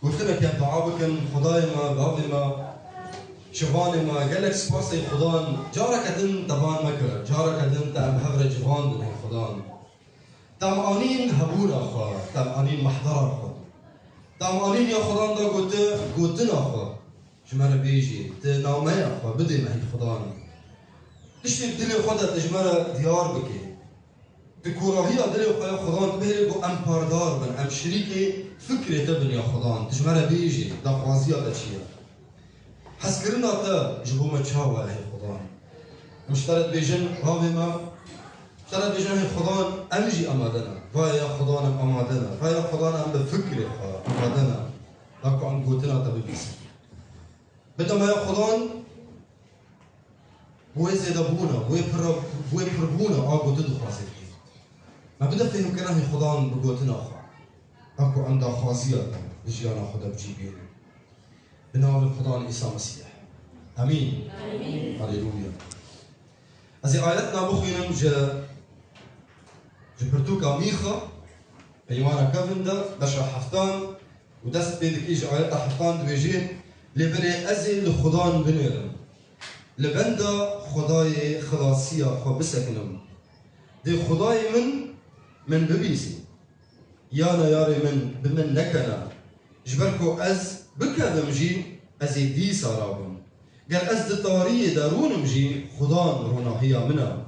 قلت لك يا دعابكن خداي ما بابي ما شوفاني ما قال لك سباسي خدان جارك ادن دبان مكر جارك ادن تام هفر جفان دن خدان تام انين هبونا خا تام انين محضر خا تام انين يا خدان دا قلتنا خا جمال بيجي تنامي خا بدي معي خدان تشتي دلي خدا تجمال ديار بكي بكراهية دلي خا خدان تبهري بو ام باردار بن ام شريكي فكرة تبن يا خدان تجمال بيجي دا خوازية تشيا حسكرنا تا جبوما تشاوا هي خدان مشترط بيجن هاوي ما مشترط بيجن هي خدان امجي امادنا فايا خدان امادنا فايا خدان ام بفكرة امادنا داكو ام قوتنا تا ببيس بدما يا خدان بوي زيدابونا بوي بربونا اغو تدو خاصيكي ما بدا فهم كنا هي خدان بقوتنا خا داكو عندها خاصية بجيانا خدا بجيبين بنام خدان عيسى مسيح امين امين هللويا ازي آياتنا بخينم جبرتوكا ميخا ايوانا كافندا بشر حفتان ودست بيدك ايج آياتا حفتان دبيجين لبني ازي لخدان بنيرم لبندا خداي خلاصية خو بسكنم دي خداي من ببيسي يانا ياري من بمن نكنا جبركو از بكذا مجي ازي دي سارابم قال از دطارية دارون مجي خدان رونا هي منا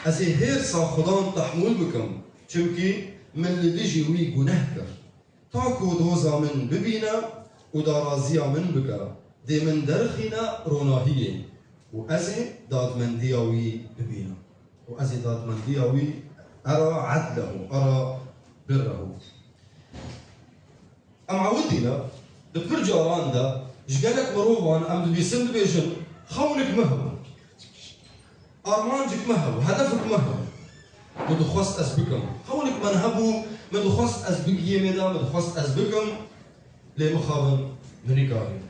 ازي هير صا خدان تحمل بكم چمكي من اللي بيجي وي گنهكر تاكو دوزا من ببينا ودارازيا من بكا دي من درخينا رونا هي وازي داد من دياوي ببينا وازي داد من دياوي ارى عدله ارى بره ام عودينا بفرجاران دا جقالك مروفان ام بيسم بيجن خونك مهو ارمانجك مهو هدفك مهو مدخوست اسبكم خونك منهبو مدخوست اسبك يمدا مدخوست اسبكم لي مخابن نيكاري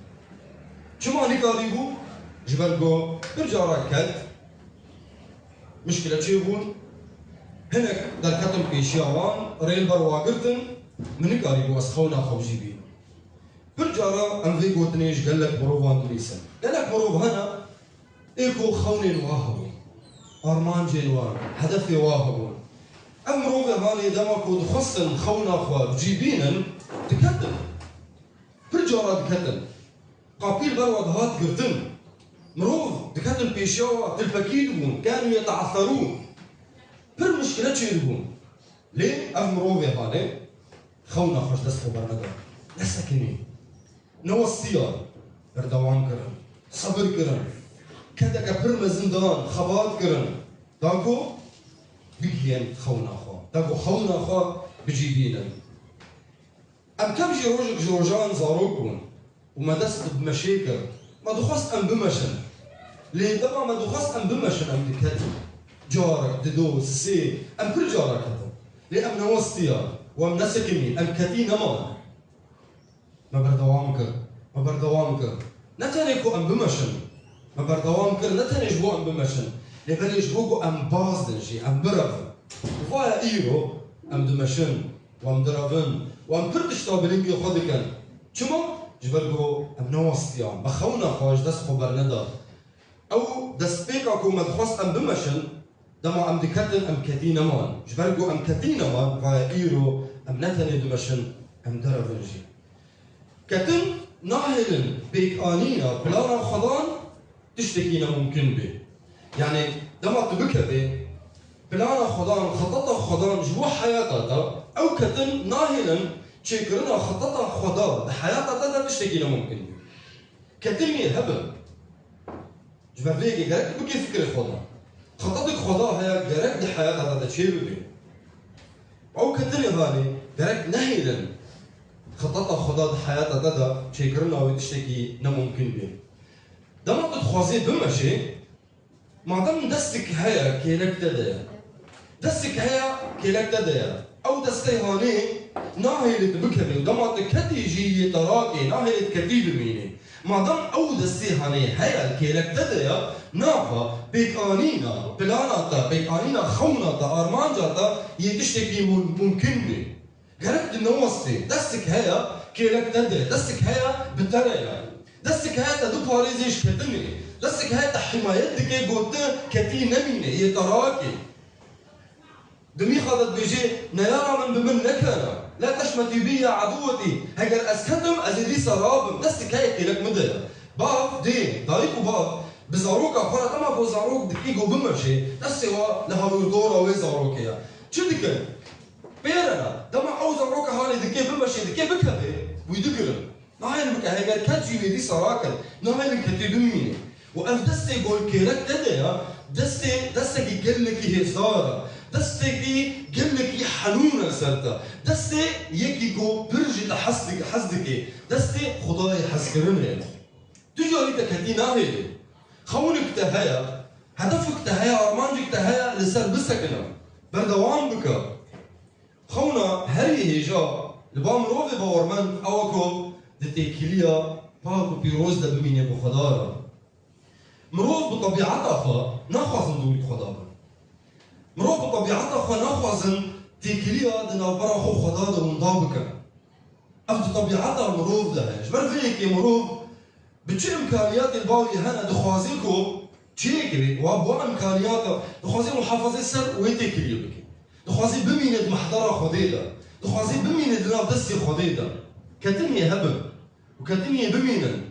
شما نيكاري بو جبالكو برجارا كد مشكلة شيبون هناك در كتم بيشيوان ريل برواقرتن منيكاري بو اسخونا خوجيبين برجارا ام في قوتنيش قال لك مروفان دوليسن قال لك مروف هنا ايكو خوني واهبون ارمان جينوان هدفي واهبون ام مروف هاني دمكو دخصن خونا خوا بجيبينن تكتم برجارا تكتم قابيل برود هات قرتن مروف تكتم بيشيوا تلبكيدون كانوا يتعثرون بر مشكلة شيربون ليه ام مروف هاني خونا خوش دسخو برندا نسكني نوصيار بردوان كرن صبر كرن كذا كبر مزندان خبات كرن داكو بيجين خونا خو داكو خونا خو بجيبينا ام تمشي روجك جورجان زاروكون وما دست بمشاكل ما دخست ام بمشن ليه دابا ما دخست ام بمشن ام دكتي جارك ددوس سي ام كل جارك هذا ليه ام نوصيار وام نسكني ام كتي نمان ما بردوام كر نتاني كو ام بمشن ما بردوام كر نتاني جبو ام بمشن لبني جبوكو ام بازدنجي ام برفن وفايا ايرو ام دمشن وام درفن وام كردش طابلينجي خدكن شمو جبركو ام نوستيام بخونا خواج دسخو برندا او دسبيكاكو مدخوست ام بمشن دما ام دكتن ام كتينا مان جبركو ام كتينا مان فايا ايرو ام نتاني دمشن ام درفنجي كتن ناهلن بيك آنينا بلانا خضان تشتكينا ممكن به يعني دما تبكبه بلانا خضان خططها خضان جوا حياتها او كتن ناهلن تشكرنا خططها خضان بحياتها تشتكينا ممكن به كتن يهبل جبرليكي قالك بكي فكر خضان خططك خضان هي قالك دي حياتها تشيل به او كتن يهالي قالك ناهلن خططها خداد حياتها دادا شيكرنا وتشتكي نممكن به دما تتخوازي بمشي ما دام دستك هيا كيلك تدايا دستك هيا كيلك تدايا او دستي هاني ناهي لتبكبي ودما تكتي جي تراكي ناهي لتكتي بميني ما دام او دستي هاني هيا كيلك تدايا نافا بيك انينا بلاناتا بيك انينا خوناتا ارمانجاتا يتشتكي ممكن به قالك نوصي دستك هيا كيلك تدري دستك هيا بتريا دستك هيا تدو باريزيش كتني دستك هيا تحمايتك قلت كتي نمينة يتراكي دمي خذت بيجي نيارا من بمن نكنا لا تشمتي بي يا عدوتي هجر اسكتم ازيدي سراب دستك هيا كيلك مدى باف دين طريق باف بزاروك أخرى تما بزاروك دقيقة بمشي دستوا لها ويدورا ويزاروكيا شو دكان بيرنا دما أو زاروك هاني دقيقة بمشي دقيقة بكبه ويدقرن نهاين بك هيجر كاتجي ودي سراكن نهاين كتي بميني وأف دستي يقول كيلك تديا دستي يقلك هزارة دستي يقلك حنونة سرتا دستي يكي جو برجي لحسدك دستي خداي حسكرمني تجي عليك كتي ناهي خونك تهيا هدفك تهيا أرمانك تهيا لسربسكنا بردوان بك خونا هري هيجا لبام روفي باورمان أوكو دتيكيليا باكو بيروز دا بميني بخدارا مروف بطبيعتها فا ناخوازن دوري خدارا مروف بطبيعتها فا ناخوازن تيكيليا دنا برا خو خدارا وندابك أفت طبيعتها مروف ده جبر فيك مروف بتشي امكانيات الباوي هنا دخوازيكو تشيكري وابو امكانيات دخوازي محافظه سر ويتكلي بك دخوازي بميند محضره خديده دخوازي بميند نافدسي خديده كتني هبل وكتني بميند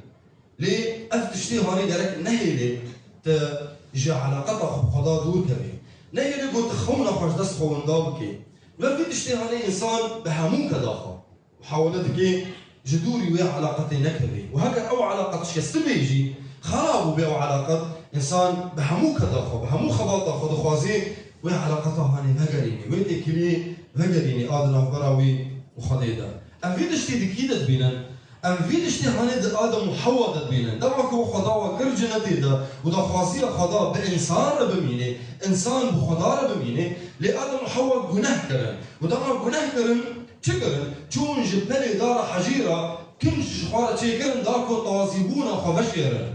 لي افتشتي هاني دارك نهيلي تجي علاقتها خدا دور كبي نهيلي قلت خونا خوش دست خون دابكي لا في تشتي هاني انسان بهمون كداخل وحاولتك جذوري ويا علاقتي نكبي وهكذا او علاقه شكستبي يجي خرابوا بيو علاقه انسان بهمو كداخو بهمو خباطه خذ خوازي ويا علاقته هاني بهجريني ويتي كلي بهجريني ادنا براوي وخديده ام فيدشتي دكيده بينن ام فيدشتي هاني ادم محوضه بينن دمكو خداوا كرجنتي ده ودا خوازي خدا بانسان بميني انسان بخدا بميني لادم محوض جناه كرن ودما جناه كرن تشكرن تشون جبلي دار حجيره كنش خوارة تشكرن داكو طازيبونا خبشيرن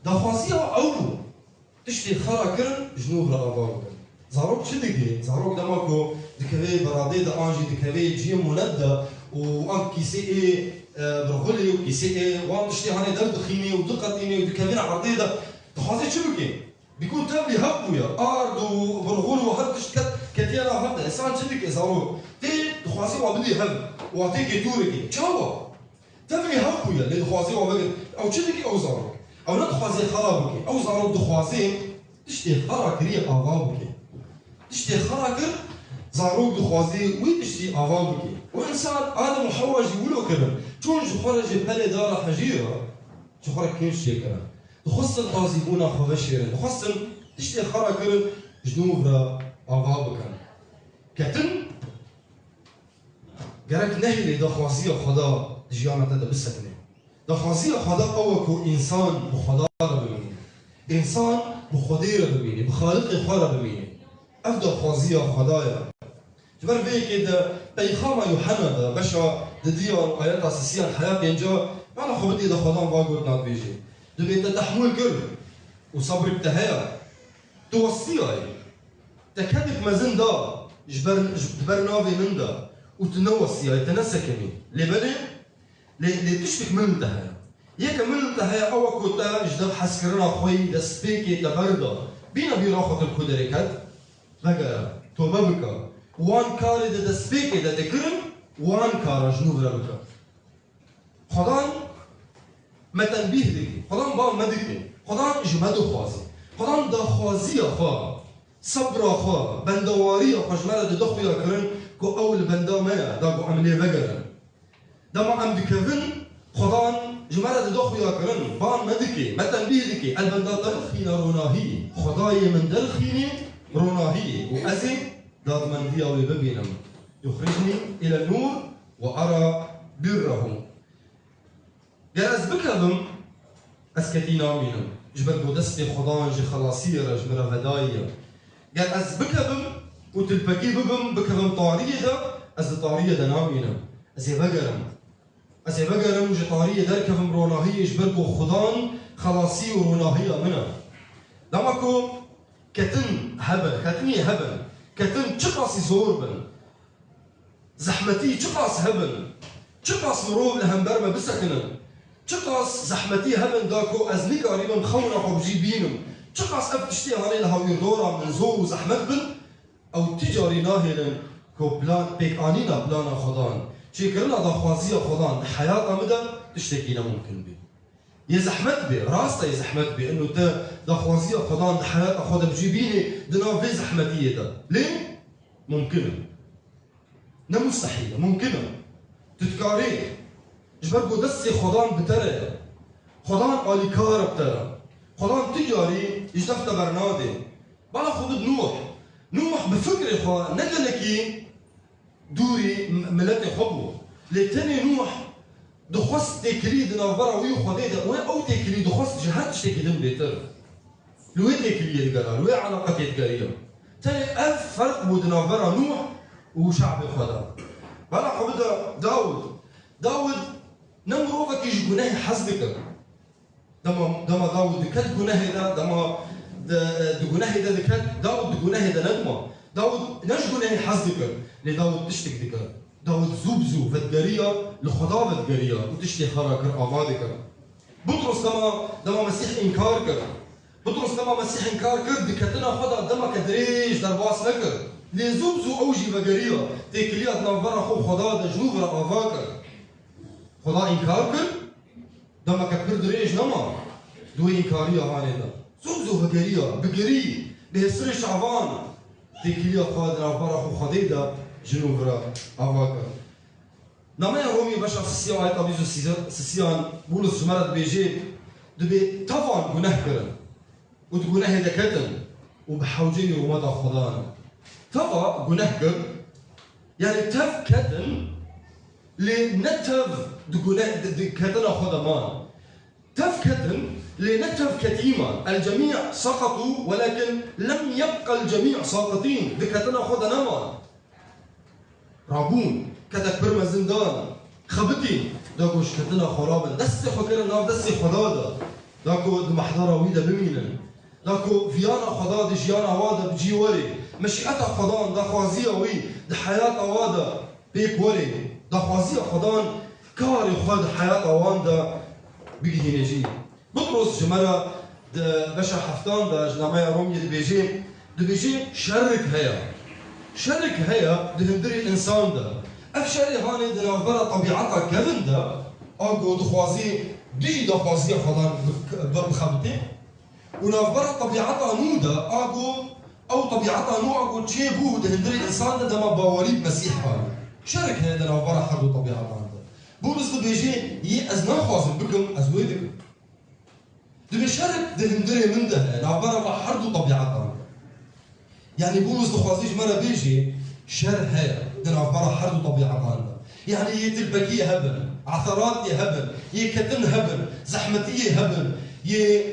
دا خوازيها اولو تشتي خرا كرن جنوب رغباو زاروك شدقي زاروك دماكو دكافي برادي دا انجي دكافي جيم مندى وان كيسي اي برغولي وكيسي اي وان تشتي هاني دردخيني ودقتيني ودكافين عرضيدا دا خوازي شبكي بيكون تابلي هبويا ارد وبرغول وهب تشتكت كتيانا هبدا انسان شدقي زاروك تي دخوازي وابدي هب واتيكي توركي تشاوا تابلي هبويا اللي دخوازي وابدي او شدقي او زاروك او ندخوازي خرابكي او زاروك دخوازي تشتي خرا كري افابكي تشتي خرا كر زاروك دخوازي وي تشتي افابكي وانسان ادم وحواء يقولوا كذا شون خرج بهالي دار حجيره شو خرج كيف شيكرا تخص الطازيبونا خبشيرن تخص تشتي خرا كر جنوب افابك كتن قالك نهلي دخوازي خدا جيانا تدا بالسكنه دخوازي خدا اوكو انسان بخدا بميني انسان بخدير بميني بخالق خرا بميني افضل خوازي خدايا جبر في كده بيخاما يوحنا باشا ديار ايات اساسيه الحياه بينجا انا خو بدي دخلان باقول نات بيجي دبي تحمل كل وصبر بتهيا توصيها تكادك مازن دا جبر نافي من دا وتنوصيها تنسكني لبدي لتشتك من تهيا ياك من تهيا او كوتا جدب حسكرنا خوي دسبيكي تبردا بينا بيراخذ الكودريكات بقى توبابكا وان كاري دا دسبيكي دا تكرم وان كارا جنوب ربكا خدان ما تنبيه دكي خدان با مدكي خدان جمدو خوازي خدان دا خوازي خوا صبر خوا بندواري خوا جمالا دا دخويا كرن كو اول بندا مايا دا كو عملي بقرن دا ما عم بكفن خدان جمالا دا دخويا كرن با مدكي ما تنبيه دكي البندا دلخينا روناهي خداي من دلخيني روناهي وأزي داد من دياوي ببينم يخرجني إلى النور وأرى بره قال أزبكهم أسكتينا مينم جبر بودستي خضان جي خلاصير جبر هدايا قال أزبكهم وتلبكي بهم بكهم طارية دا أز طارية دا نامينم أزي بقرم وجي طارية دركهم روناهية جبر بو خضان خلاصي وروناهية منها دمكو كتن هبل كتني هبل كتن تشقصي زور بن زحمتي تشقص هبل چقاس مروف لهمبر ما بسكنن چقاس زحمتي هبن داكو از نكاريبن خونا خو بجي بينم چقاس افتشتي هاني لهاوير دورا من زور وزحمت بن او تجاري ناهلن كو بلان بيك انينا بلانا خدان شي كرنا دا خوازيه خدان حياه امدا تشتكينا ممكن بي يا زحمت بي راستا يا زحمت بي انه دا خوازيه خدان حياه خد بجيبيني دنا في زحمتيه دا ليه ممكنه لا مستحيله ممكنه تتكاري جبرقو دسي خدان بترى خدان اليكار بترى خدان تجاري يجدفت برنادي بلا خد نوح بفكري خوا نقلكي دوري ملتي حبو لتاني نوح دخوست تكري دنافرا ويو خديدا وين او تكري دخوست جهات تكري دم بيتر لوين تكري يتقال لوين علاقة يتقال تاني ألف فرق بو دنافرا نوح وشعب خدا بلا حبدا داود نمروفك يجي جناه حسبك دما داود كات جناه دا دما دجناه دا كات داود دجناه دا ندمه داود نش جناه حسبك لداود تشتك دكا داود زوبزو فدقريه لخدا فدقريه وتشتي خراكر افادك بطرس دما مسيح انكار كر بطرس دما مسيح انكار كر دكتنا خدا دما كدريج درباس نكر لزوبزو اوجي فدقريه تكليات نفر خو خدا دا جنوب افاكر خدا انكار كر دما كبر دريج نما دو انكاريه هاني دا زوبزو فدقريه بقري بهسر شعبان تكليا خادر افرح وخديدا جنوبرا افاكا نما رومي باش اسيا اي طبيز سيسيان بولس جمرات بيجي دبي طبعا جناه كرن وتجناه دكتن وبحوجي ومدى خدانا طبعا جناه كر يعني تف كتن لنتف دجناه دكتنا خدمان تف كتن لنتف كتيما الجميع سقطوا ولكن لم يبقى الجميع ساقطين دكتنا خد نما رابون كتك برما زندان خبتين داكوش كتنا خرابا دسي خكرا ناف دسي خدادا داكو دمحضرة ويدا بمينن داكو فيانا خداد جيانا وادا بجي وري مشيئتا خدان دا خوازية وي دا حياة وادا بيك وري دا خوازية خدان كاري خد حياة واندا بيجي نجي بطرس جمرة باشا حفتان دا جنامايا رومي دبيجي شرك هيا دهندري الانسان دا افشاري هاني دنافرا طبيعتها كذن دا اقو دخوازي دي دخوازي خدان بخبتي ونافرا طبيعتها نو دا اقو او طبيعتها نو اقو تشيبو دهندري الانسان دا ما باولي بمسيح هاني شرك هيا دنافرا حدو طبيعتها دا بولس دبيجي يي ازنا خوازن بكم ازويدكم دبي شرك دهندري من ده نافرا بحردو طبيعتها يعني بولس دخوازيش مرة بيجي شر هيا دنافرا حردو طبيعتها يعني يتلبكية هبل عثرات هبل يكتن هبل زحمتية هبل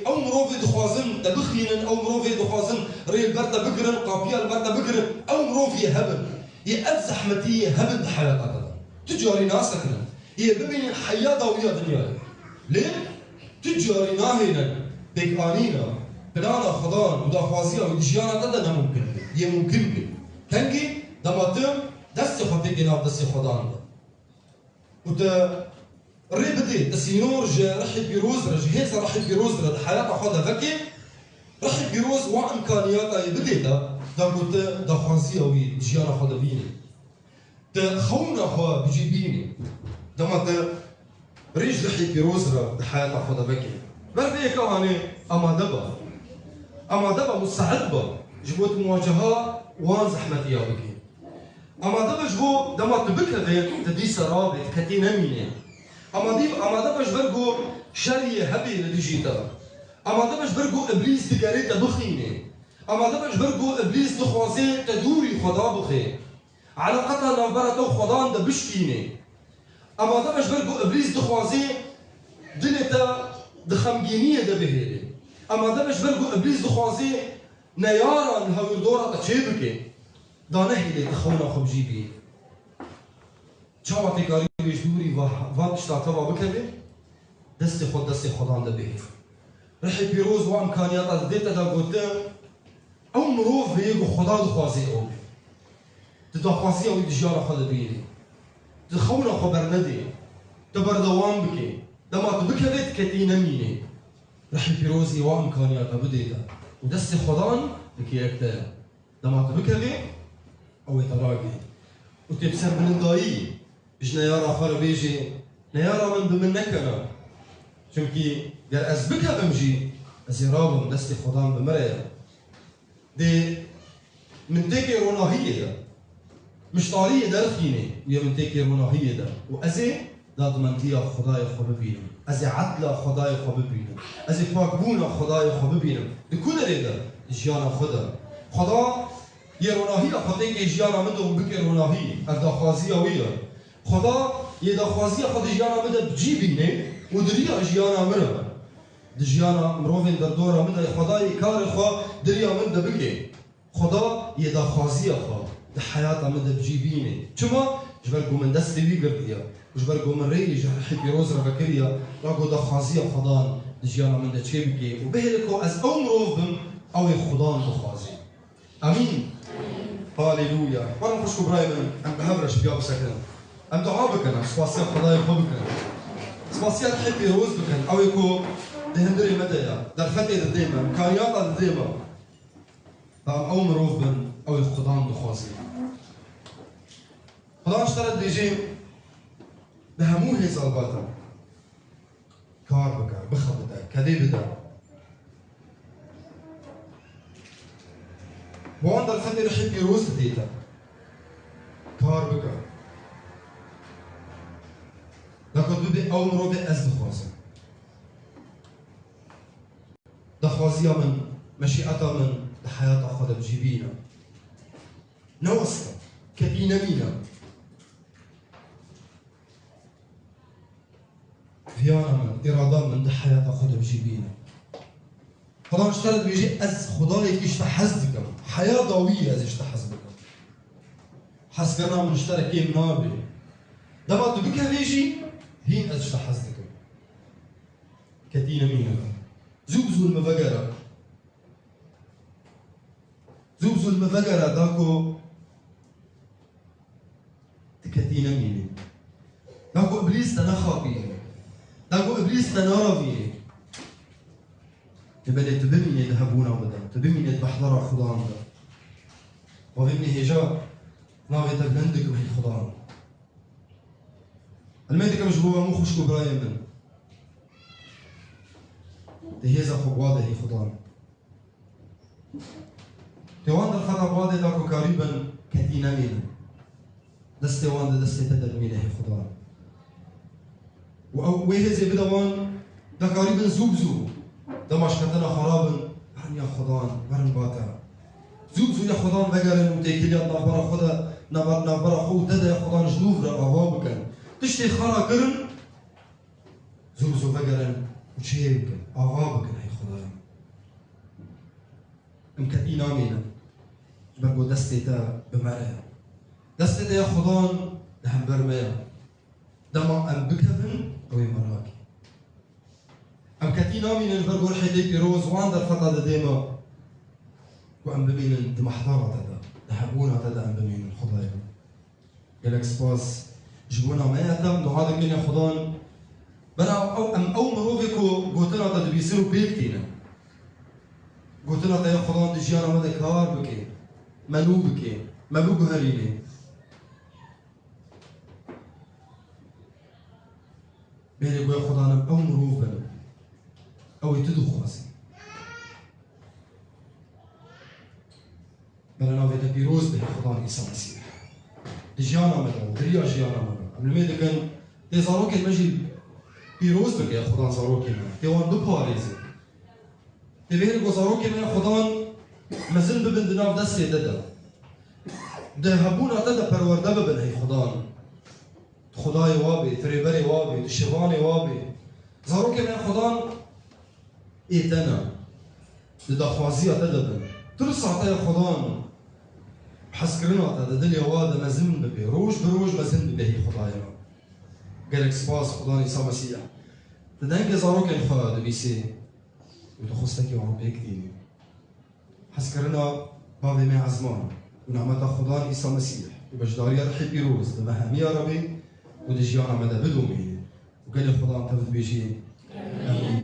او مروفي دخوازن تبخينن او مروفي دخوازن ريل برتا بقرن قابيال برتا بقرن او مروفي هبل يأت زحمتية هبل بحياتها تجاري ناسكنا هي ببين حياة ويا دنيا ليه؟ تجاري ناهينا بيك آنينا بلانا خدان ودا خوازيا ودجيانا تدا ممكن دي ممكن بي كنجي دماتم دستي خطيك ناف دستي خدان دا ودا ريبدي تسينور جا رحي بيروز جهيزة رحي بيروز دا حياة خدا فكي رحي بيروز وامكانياتا يبديتا دا قلت دا خوازيا ودجيانا خدا بيني دا خونا خوا بيجي بيني دمات ريج رحي بيروز دا حياة خدا فكي بربي كهاني اما دبا مستعد جبوت مواجهة وان زحمتيا بكي اما دبا جبو دما تبكى تدي سرابت كتينا ميني اما دبا جبرقو شريه هبي لديجيتا اما دبا جبرقو ابليس دقاريتا بخيني اما دبا جبرقو ابليس دخوازي تدوري خدا بخي علاقتها نافرتو خدان دا بشكيني اما دبا جبرقو ابليس دخوازي دلتا دخمجينية دا بهيري اما دبا جبرقو ابليس دخوازي نيارا نهاور دورا تشيبكي دا نهي تخونا خبجي بي چاوا تكاري بيجدوري واتشتا توا بكبي دستي خود دستي خدان دا بهير رحي بيروز وامكانياتا ديتا دا قدام او مروف هيجو خدا دخوازي او تدخوازي او دجارة خدا بيني تخونا خبر ندي تبر دوام بكي دما تبكبت كتي نميني رح بيروزي وامكانياتها بديتا ودست خدان بكي اكتر دما تبكبت او يتراجي وتبسم من دايي بيش نيارا خار بيجي نيارا من بمنكنا چونكي قال ازبكها بمجي ازيرابم دستي خدان بمريا دي من تيكي روناهية ده مش طارية ده رخيني ويا من تيكي روناهية ده وأزي داد منطية خداي خببينم أزي عدلة خداي خببينم أزي فاقبونا خداي خببينم دي كل ريدا جيانا خدا يروناهية خطيكي جيانا مدو بكي روناهية أفدا خوازية ويا خدا يدا خوازية خد جيانا مدو بجيبيني ودريا جيانا مرة دجيانا مروفين دردورا مدى خداي كار خوا دريا مدى بكي خدا يدا خوازية خوا ده حياته مدى بجيبيني چما جبرقو من دستي بي قرديا وجبرقو من ريي جرحي بيروز ربكريا راقو ده خوازية خدان دجيانا مدى چه بكي وبهلكو از او مروف بم او خدان بخوازي امين هاليلويا وانا خوشكو براي من ام بهبرش بيا بسكن ام دعا بكنا سواسيا خداي خوا بكنا سواسيا تحب بيروز بكن او يكو دهندري مدايا در فتي ديما امكانيات ديما او مروف بن او القضان بخوازي خدان اشترط بيجي بهمو هي صلباتا كار بكار بخبطا كدي بدا وان در فتي رح يروز ديتا كار بكار لكن بدي او مروف از بخوازي دخوازية من مشيئتها من حياة أخذ بجيبينا نوسطا كبينا مينا فيانا من إرادة من حياة أخذ بجيبينا خدا اشترط بيجي أز خدايك اشتحزدكم حياة ضوية أز اشتحزدكم حسكرنا من اشتركين نابي دما تبكى ليجي هين أز اشتحزدكم كتينا مينا زوبزو المفقرة زوبزو المفقرة داكو تكتينا ميني داكو إبليس تنخى بيه داكو إبليس تنارى بيه تبدأ تبمني يذهبون وبدا تبمني بحضر خضان دا وبمني هجاء ناغي تبلندك بهي خضان الميدك مش بوا مو خشكو برايا من تهيزا خبواده هي خضان تيوان در خطبواده داكو قريبا كتينا مينا دستي وان دستي تدر مينا هي خضان وهيزي بدوان دا قريبا زوبزو دا ماشكتنا خرابا برن يا خضان برن باتا زوبزو يا خضان بقرن وتيكليات نابرا خدا نابرا خو تدا يا خضان جنوب را أهوابكن تشتي خارا قرن زوبزو بقرن وشيبكن أغابكن هي خضان مكتينا مينا جبرقو دستي تا بمعرها دستي تا يا خضان دهم برميا دما أم بكفن أوي مراكي أم كتينا مينا جبرقو رحيدي بيروز وان در خطا ديما وأم بمين دمحضرة تدا دهبونا تدا أم بمين خضايا قالك سباس جبونا ميتا منو هذا مين يا خضان بنا أو مروفيكو قوتنا تدا بيصيروا بيكتينا قوتنا تدا يا خضان دي جيانا مدى كار بكي ملو بكي ملو قهريني بيلي قوي خضانا أو مروف بنا أو يتدو خواسي بلا نافيتا بيروز به خضان عيسى المسيح جيانا مدى دريا جيانا مدى قبل ما يدكن تي زاروكي المجي بيروز بك يا خضان زاروكي مدى تي وان دو باريزي تي بيهلقو زاروكي مدى خضان مازن ببن دناف دستي ددا ده هبونا ددا پرورده ببن هي خضان خدای وابي تريبري وابي تشيفاني وابي زاروكي مدى خضان إيتنا لدا خوازية تدبن ترسع تايا خضان حسكرنا تدا دنيا وادا مازن ببي روج بروج مازن ببي هي خضايا قالك سباس خضان عيسى مسيح تدنك زاروكي الخوا دبيسي وتخصتكي وعم بيكتيني حسكرنا بابي مع عزمان ونعمتا خضان عيسى مسيح وبجداريا رحي بيروز دمهامي يا ربي ودجيانا مدى بدو ميني وقال لي خدام تبت بيجي